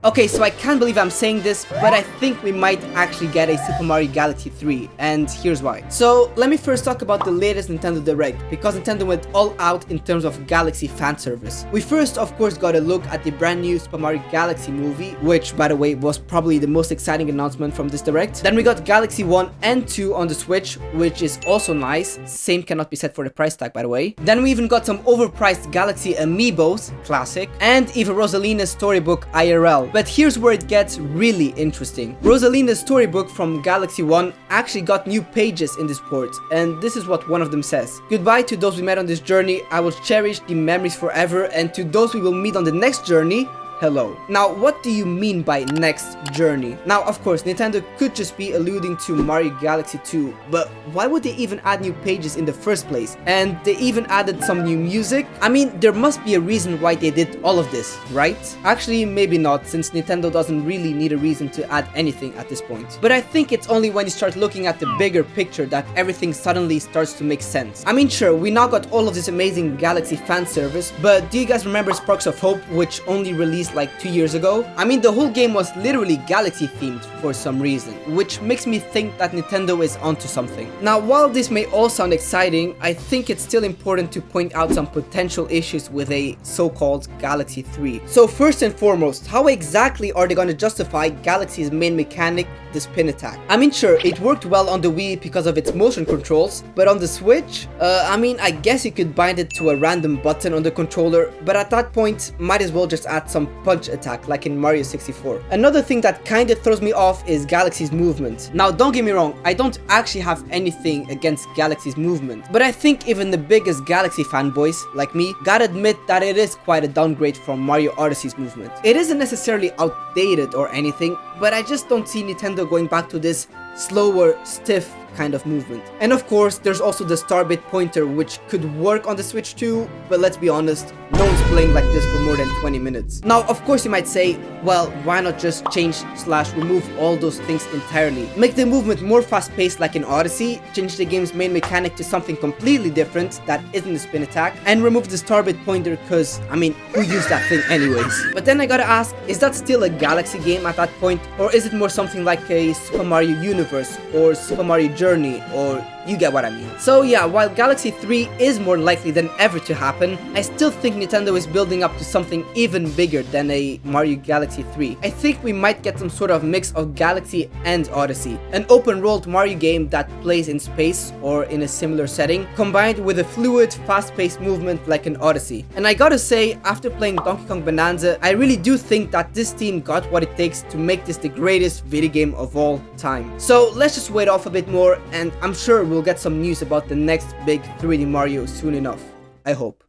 Okay, so I can't believe I'm saying this, but I think we might actually get a Super Mario Galaxy 3, and here's why. So let me first talk about the latest Nintendo Direct, because Nintendo went all out in terms of Galaxy fan service. We first, of course, got a look at the brand new Super Mario Galaxy movie, which, by the way, was probably the most exciting announcement from this Direct. Then we got Galaxy 1 and 2 on the Switch, which is also nice. Same cannot be said for the price tag, by the way. Then we even got some overpriced Galaxy Amiibos, classic, and even Rosalina's storybook IRL. But here's where it gets really interesting. Rosalina's storybook from Galaxy 1 actually got new pages in this port, and this is what one of them says. Goodbye to those we met on this journey, I will cherish the memories forever, and to those we will meet on the next journey, hello. Now, what do you mean by next journey? Now, of course, Nintendo could just be alluding to Mario Galaxy 2, but why would they even add new pages in the first place? And they even added some new music? I mean, there must be a reason why they did all of this, right? Actually, maybe not, since Nintendo doesn't really need a reason to add anything at this point. But I think it's only when you start looking at the bigger picture that everything suddenly starts to make sense. I mean, sure, we now got all of this amazing Galaxy fan service, but do you guys remember Sparks of Hope, which only released like 2 years ago? I mean, the whole game was literally Galaxy themed for some reason, which makes me think that Nintendo is onto something. Now, while this may all sound exciting, I think it's still important to point out some potential issues with a so-called Galaxy 3. So first and foremost, how exactly are they going to justify Galaxy's main mechanic, the spin attack? I mean, sure, it worked well on the Wii because of its motion controls, but on the Switch, I mean, I guess you could bind it to a random button on the controller, but at that point, might as well just add some punch attack like in Mario 64. Another thing that kinda throws me off is Galaxy's movement. Now, don't get me wrong, I don't actually have anything against Galaxy's movement, but I think even the biggest Galaxy fanboys, like me, gotta admit that it is quite a downgrade from Mario Odyssey's movement. It isn't necessarily outdated or anything, but I just don't see Nintendo going back to this slower, stiff kind of movement. And of course, there's also the Starbit pointer, which could work on the Switch too, but let's be honest, no one's playing like this for more than 20 minutes. Now, of course, you might say, well, why not just change/remove all those things entirely? Make the movement more fast-paced like in Odyssey, change the game's main mechanic to something completely different that isn't the spin attack, and remove the Starbit pointer because, I mean, who used that thing anyways? But then I gotta ask, is that still a Galaxy game at that point, or is it more something like a Super Mario Universe or Super Mario Journey, or you get what I mean. So yeah, while Galaxy 3 is more likely than ever to happen, I still think Nintendo is building up to something even bigger than a Mario Galaxy 3. I think we might get some sort of mix of Galaxy and Odyssey, an open-world Mario game that plays in space or in a similar setting, combined with a fluid, fast-paced movement like in Odyssey. And I gotta say, after playing Donkey Kong Bonanza, I really do think that this team got what it takes to make this the greatest video game of all time. So let's just wait off a bit more, and I'm sure we'll get some news about the next big 3D Mario soon enough. I hope.